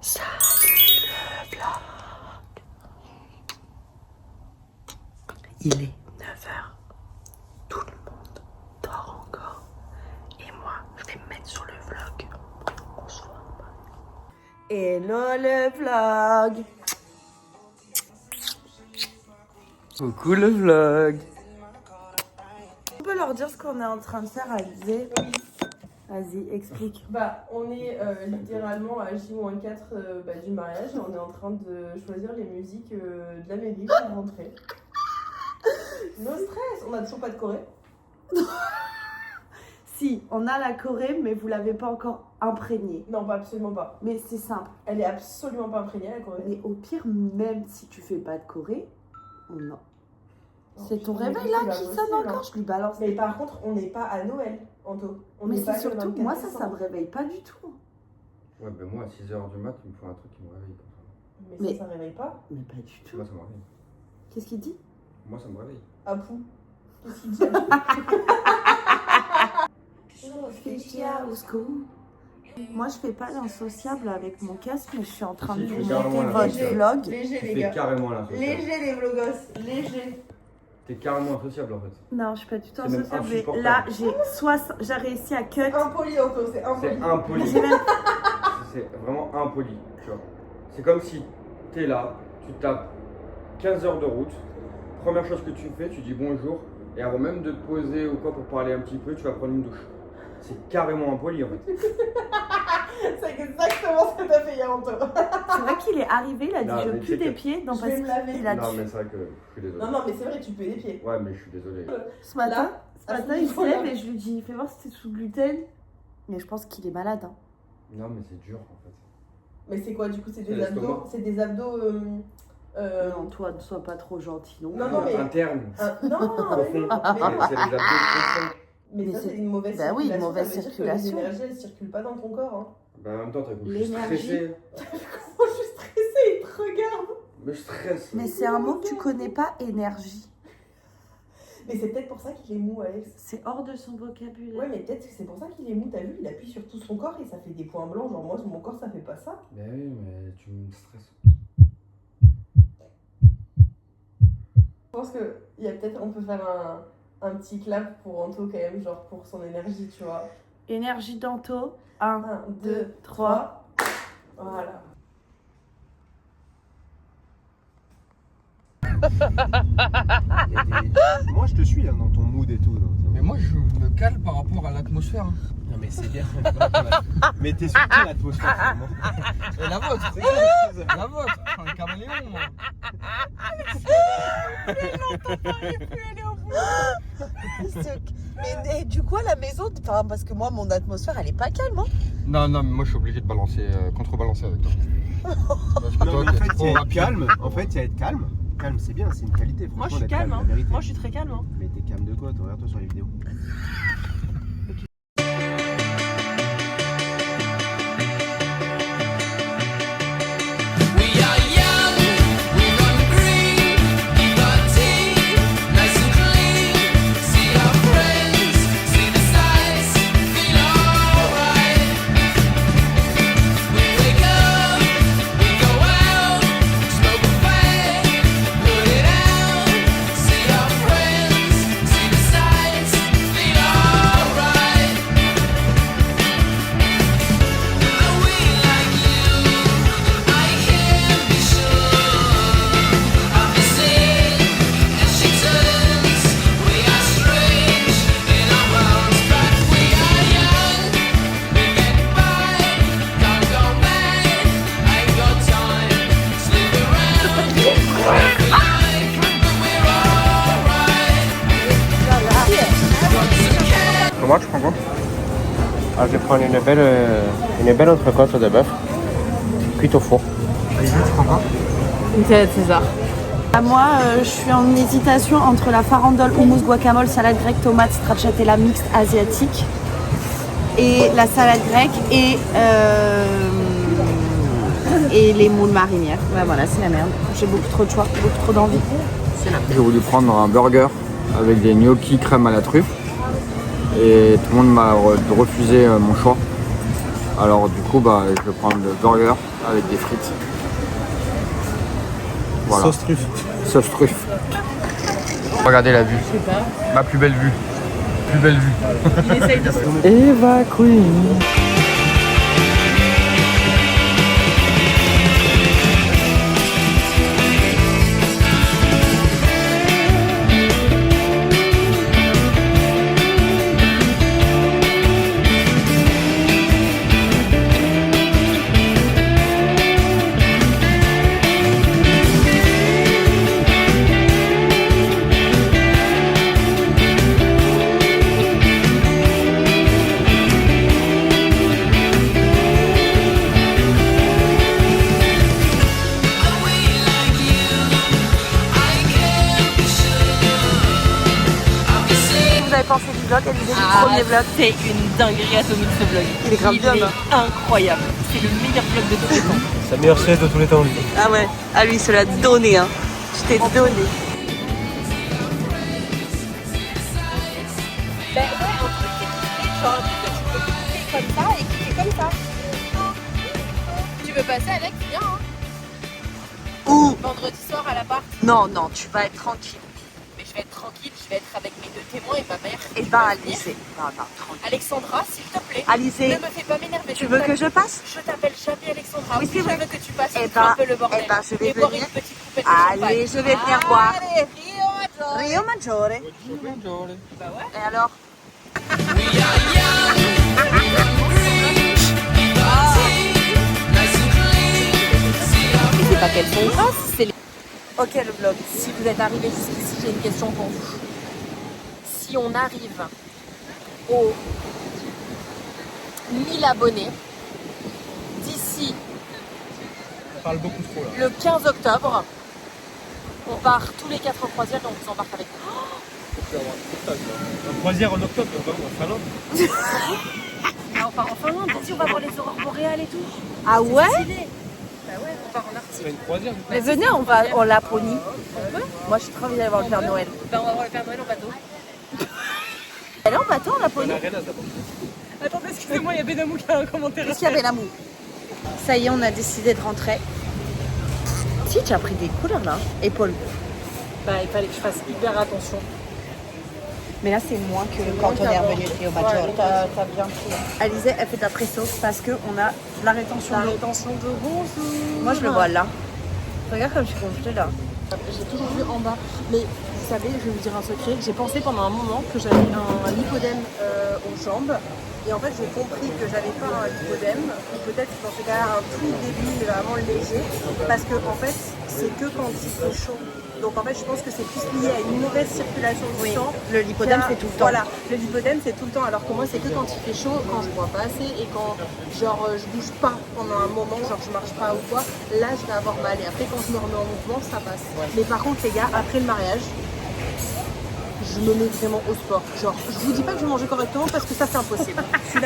Salut le vlog. Il est 9h. Tout le monde dort encore. Et moi, je vais me mettre sur le vlog. On se voit. Hello le vlog. Coucou le vlog. On peut leur dire ce qu'on est en train de faire, Alizé? Vas-y, explique. Bah, on est littéralement à J-4 du mariage et on est en train de choisir les musiques de la mairie pour rentrer. No stress, on a toujours pas de Corée. Si, on a la Corée, mais vous l'avez pas encore imprégnée. Non, pas absolument pas. Mais c'est simple. Elle est absolument pas imprégnée, la Corée. Mais au pire, même si tu fais pas de Corée, non. C'est ton putain, réveil mais là c'est qui pas sonne possible, encore, hein. je lui balance. Mais par contre, on n'est pas à Noël, Anto. On Mais n'est pas c'est le surtout, 24 moi ça décembre. me réveille pas du tout. Ouais, ben moi à 6h du mat, il me faut un truc qui me réveille comme ça. Mais ça réveille pas. Mais pas du tout. Moi ça me réveille. Qu'est-ce qu'il dit? Moi ça me réveille. Apou. Qu'est-ce qu'il dit? Moi je fais pas l'insociable avec mon casque, mais je suis en train de Si, vous tu fais carrément monter votre Léger, vlog. léger Tu les fais gars. carrément l'insociable. Léger les vlogos, léger. T'es carrément insociable en fait. Non, je suis pas du tout C'est même insociable. Mais insupportable. là, j'ai réussi à cut. Impoli, Anto, c'est impoli. C'est impoli. J'ai même- C'est vraiment impoli, tu vois. C'est comme si t'es là, tu tapes 15 heures de route, première chose que tu fais, tu dis bonjour, et avant même de te poser ou quoi pour parler un petit peu, tu vas prendre une douche. C'est carrément impoli en fait. C'est exactement ce que t'as fait hier, Anto. C'est vrai qu'il est arrivé, il a dit Non, je mais pue tu sais des que- pieds. Non, Je parce vais me laver. qu'il a Non tué. mais c'est vrai que je suis désolé. Non, non, mais c'est vrai, tu peux les pieds. Ouais mais je suis désolé. Ce matin, Là, il se faut lève la- et je lui dis fais voir si c'est sous gluten. Mais je pense qu'il est malade. Hein. Non mais c'est dur en fait. Mais c'est quoi, du coup, c'est C'est des abdos? l'estomac. C'est des abdos. Non, toi, ne sois pas trop gentil. Non, Non, non, mais- Interne. Non, Au mais fond. non, mais non. C'est les abdos profonds. Mais Mais ça, c'est- c'est une mauvaise Bah oui, circulation. mauvaise ça veut dire que circulation. Les énergies, elles circulent pas dans ton corps. Hein. Bah en même temps, t'as je suis L'énergie. stressé. Moi, je suis stressée, il te regarde. Mais je stresse. Mais c'est un mot que tu connais pas, énergie. Mais c'est peut-être pour ça qu'il est mou, Alex. C'est hors de son vocabulaire. Ouais, mais peut-être que c'est pour ça qu'il est mou. T'as vu, il appuie sur tout son corps et ça fait des points blancs. Genre, moi, mon corps, ça fait pas ça. Mais oui, mais tu me stresses. Je pense que il y a peut-être, on peut faire un petit clap pour Anto quand même, genre pour son énergie, tu vois. Énergie d'Anto. 1, 1, 2, 3. Voilà. Moi je te suis hein, dans ton mood et tout. donc. Mais moi je me cale par rapport à l'atmosphère. hein. Non mais c'est bien. Mais t'es sur quelle atmosphère finalement? Et la vôtre, C'est ça la chose. la vôtre, je suis un caméléon moi. Mais du coup, à la maison, parce que moi, mon atmosphère, elle est pas calme. Hein. Non, non, mais moi je suis obligé de balancer, contrebalancer avec toi. Parce que Non, toi mais en t'es fait, trop il y a être rapide. calme. En fait, il y a être calme. Calme, c'est bien, c'est une qualité. Moi, je franchement, suis d'être calme, la hein. vérité. Moi, je suis très calme, hein. Mais t'es calme de quoi? Toi, regarde-toi sur les vidéos. Comment tu prends quoi? Ah, je vais prendre une belle entrecôte de bœuf, cuite au four. Vas-y, tu prends quoi? Une salade César. Moi, je suis en hésitation entre la farandole, hummus, guacamole, salade grecque, tomate, stracciatella mixte asiatique et la salade grecque et les moules marinières. Ouais, voilà, c'est la merde. J'ai beaucoup trop de choix, beaucoup trop d'envie. J'ai voulu prendre un burger avec des gnocchis crème à la truffe et tout le monde m'a refusé mon choix. Alors du coup, je vais prendre le burger Avec des frites. Voilà. Sauce truffe. Sauce truffe. Regardez la vue. Je sais pas. Ma plus belle vue. Plus belle vue. Il essaye de se... Eva Queen. Pensé du vlog, elle disait du premier vlog. C'est une dinguerie atomique ce vlog. Il est grave bien, hein. Incroyable. C'est le meilleur vlog de tous les temps. Sa meilleure chaise de tous les temps, lui. Ah ouais, ah lui il se l'a donné hein. Je t'ai donné. Ben ouais, un truc qui est genre tu peux cliquer comme ça et cliquer comme ça. Tu veux passer Alex, viens hein. Où? Vendredi soir à l'appart. Non, non, tu vas être tranquille. Mais je vais être tranquille, je vais être avec mes deux témoins et ma mère. Et bah Alizé. Non, non, tranquille. Alexandra, s'il te plaît. Alizé, Ne me fais pas m'énerver. tu veux que je passe? Je t'appelle jamais Alexandra. Oui, c'est vrai. Je veux que tu passes Eh et un peu le bordel. eh ben, je vais et boire venir. une petite coupette de champagne. Allez, je vais venir boire. Allez, Rio Maggiore. Rio Maggiore. Bah ouais. Et alors? C'est pas qu'elles sont grasses, c'est les... Ok le vlog. Si vous êtes arrivés jusqu'ici, j'ai une question pour vous. Si on arrive aux 1000 abonnés d'ici On parle beaucoup trop là. le 15 octobre, on part tous les 4 en croisière et on vous embarque avec nous. Un croisière en octobre, on va où, en Finlande? Ah, on part en Finlande, si on va voir les aurores boréales et tout. Ah ouais? Stylé. Bah ouais, on part en Arctique. C'est une croisière. Mais venez, on va en Laponie. Moi je suis trop envie d'aller voir le Père Noël. Bah on va voir le Père Noël en bateau. Elle est en bateau en Laponie? On a rien à d'abord. Attendez, excusez-moi, il y a Benamou qui a un commentaire. Qu'est-ce qu'il y avait l'amour? Ça y est, on a décidé de rentrer. Si, tu as pris des couleurs là. Épaule. Bah il fallait que je fasse hyper attention. Mais là, c'est moins que quand on est revenu au Maggiore. Ouais, t'as bien pris. Alizé, elle fait de la presso parce qu'on a la rétention d'eau. rétention de bonjour. Moi, je le vois là. Regarde comme je suis gonflée là. J'ai toujours vu en bas. Mais vous savez, je vais vous dire un secret. J'ai pensé pendant un moment que j'avais un lipodème aux jambes. Et en fait, j'ai compris que j'avais pas un lipodème. Ou peut-être dans ce cas-là, un tout début, mais vraiment léger. Parce que en fait, c'est que quand il fait chaud. Donc en fait, je pense que c'est plus lié à une mauvaise circulation du sang. Le lipodème, c'est tout le temps. Voilà, le lipodème, c'est tout le temps. Alors que moi, c'est que quand il fait chaud, quand je bois pas assez et quand genre je bouge pas pendant un moment, genre je marche pas ou quoi, là je vais avoir mal. Et après, quand je me remets en mouvement, ça passe. Mais par contre, les gars, après le mariage, je me mets vraiment au sport. Genre, je vous dis pas que je vais manger correctement parce que ça, c'est impossible. Je suis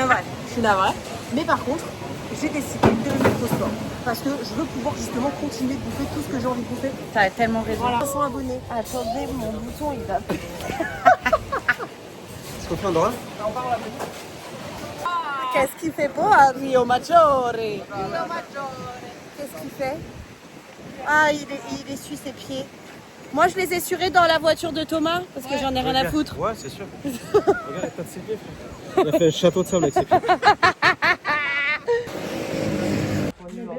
navrée. Mais par contre, j'ai décidé de me mettre au sport. Parce que je veux pouvoir justement continuer de bouffer tout ce que j'ai envie de bouffer. T'as tellement raison. Voilà, 500 abonnés. Attendez, mon bouton, il va... Est-ce qu'on fait un drôle? On part là. Qu'est-ce qu'il fait beau à Rio Maggiore? Qu'est-ce qu'il fait? Ah, il essuie ses pieds. Moi, je les ai surés dans la voiture de Thomas parce que j'en ai rien à foutre. Ouais, c'est sûr. Regarde les tas de ses pieds, frère. Il a fait un château de sable avec ses pieds.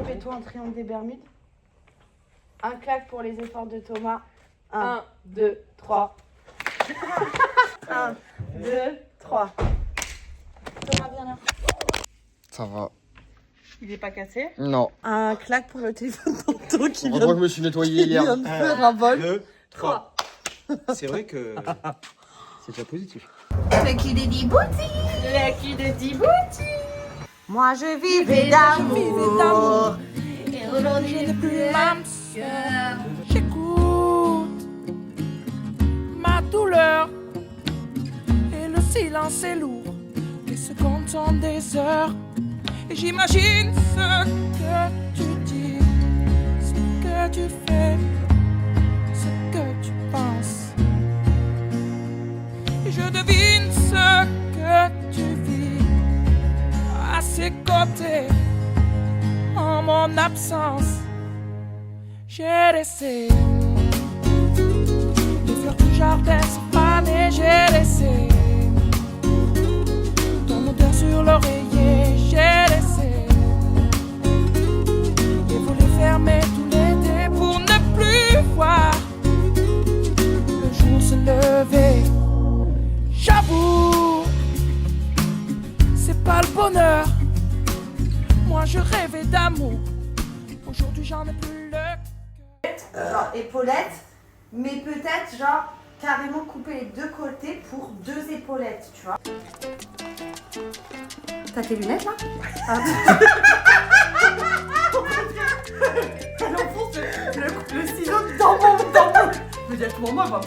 Fais-toi un triangle des Bermudes. Un claque pour les efforts de Thomas. 1, 2, 3. 1, 2, 3. Thomas, viens là. Ça va. Il est pas cassé. Non. Un claque pour le téléphone d'Anto qui Heureusement que je me suis nettoyé hier. vient de faire un vol. 2, 3. C'est vrai que c'est déjà positif. Lucky de Djibouti. Lucky de Djibouti. Moi je vivais d'amour. Et aujourd'hui, je n'ai plus l'âme sœur. J'écoute ma douleur et le silence est lourd et se comptent en des heures et j'imagine ce que tu dis, ce que tu fais, ce que tu penses et je devine ce que tu vis à ses côtés en mon l'absence. J'ai laissé les fleurs du jardin se faner. J'ai laissé ton odeur sur l'oreiller. J'ai laissé les volets fermés tout l'été pour ne plus voir le jour se lever. J'avoue, c'est pas le bonheur. Moi je rêvais d'amour. Aujourd'hui j'en ai plus le cœur. Genre épaulettes, mais peut-être genre carrément couper les deux côtés pour deux épaulettes, tu vois. T'as tes lunettes là? Ah. Elle enfonce le ciseau dans mon... Je veux dire que moi, pas.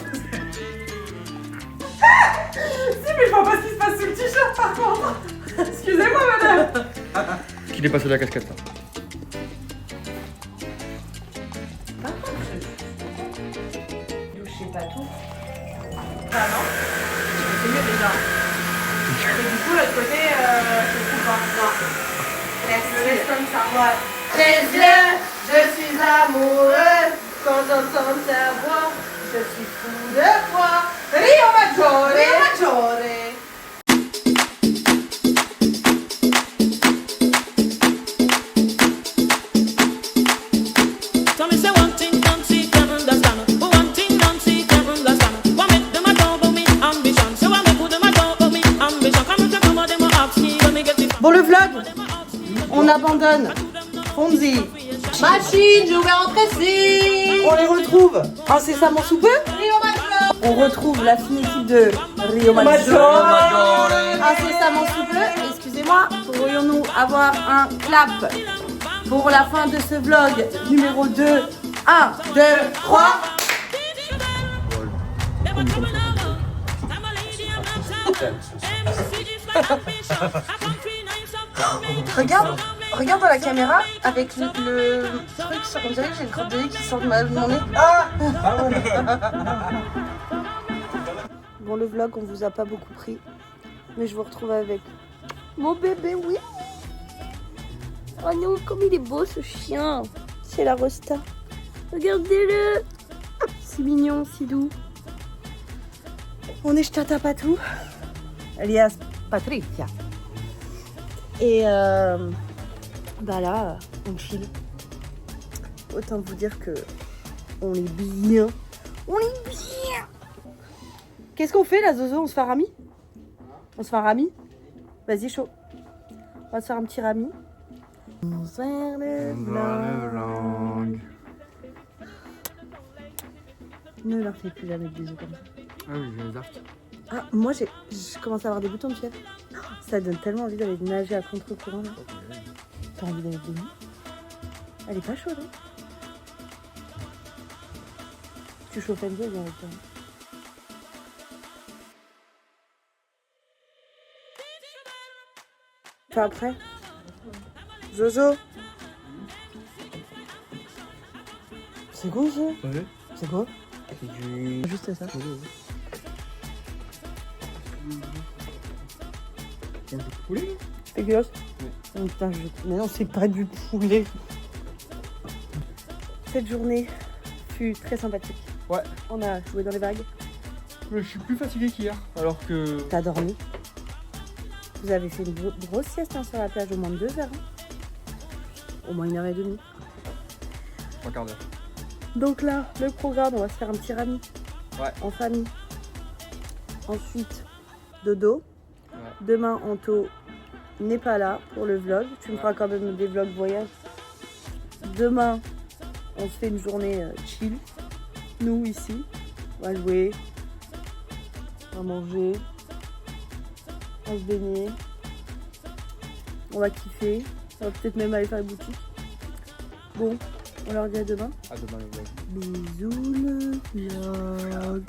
Si, mais je vois pas ce qui se passe sous le t-shirt par contre. Excusez-moi madame. Qu'il est passé de la casquette là. Douchez pas tout. Ah non, c'est mieux déjà. Et du coup, l'autre côté, je coupe pas. Non. Laisse comme ça. Ouais. Tes yeux, je suis amoureux. Quand j'entends ta voix, je suis fou de toi. Rio Maggiore, Rio Maggiore. So me say one thing, don't see, can't understand. But one thing, don't see, can't understand. What make them a talk about me ambition? So what make them a talk about me ambition? Come to come on, them a ask me when me get it. Bon, le vlog, on abandonne Fonzie, Machine, j'ai ouvert en pressing. On les retrouve incessamment sous peu. Rio Maggiore. On retrouve la fine équipe de Rio Maggiore. Incessamment sous peu. Excusez-moi, pourrions-nous avoir un clap pour la fin de ce vlog numéro 2. 1, 2, 3. Regarde dans la caméra avec le truc, on dirait que j'ai une crotte de nez qui sort de mon nez. Bon, le vlog, on vous a pas beaucoup pris, mais je vous retrouve avec mon bébé, oui. Oh non, comme il est beau ce chien. C'est la Rosta. Regardez-le. C'est mignon, c'est doux. On est Tata Patou, alias Patricia. Et bah là, on chill. Autant vous dire que on est bien. On est bien. Qu'est-ce qu'on fait là, Zozo? On se fait un rami? On se fait un rami? Vas-y, chaud. On va se faire un petit rami. On se fait le vlog. Ne leur fais plus jamais de bisous comme ça. Ah oui, j'ai les arcs. Ah, moi je commence à avoir des boutons de fièvre. Ça donne tellement envie d'aller nager à contre-courant là. T'as envie d'aller baigner? Elle est pas chaude, hein? Tu chauffes Enzo, viens avec toi. Fais après. Zozo. C'est quoi ça? Ouais. C'est quoi? C'est du... Juste ça. C'est du poulet. Spéculoos? Oh, putain, mais non, c'est pas du poulet. Cette journée fut très sympathique. Ouais. On a joué dans les vagues. Je suis plus fatigué qu'hier, alors que... T'as dormi. Vous avez fait une grosse sieste hein, sur la plage, au moins de 2 heures. Hein. Au moins 1h30. 3 quarts d'heure. Donc là, le programme, on va se faire un petit rami. Ouais. En famille. Ensuite, dodo. Ouais. Demain, Anto n'est pas là pour le vlog. Tu me feras quand même des vlogs voyage. Demain, on se fait une journée chill. Nous, ici. On va jouer. On va manger. On va se baigner. On va kiffer. On va peut-être même aller faire les boutiques. Bon, on leur dit à demain. À demain le vlog. Bisous le vlog.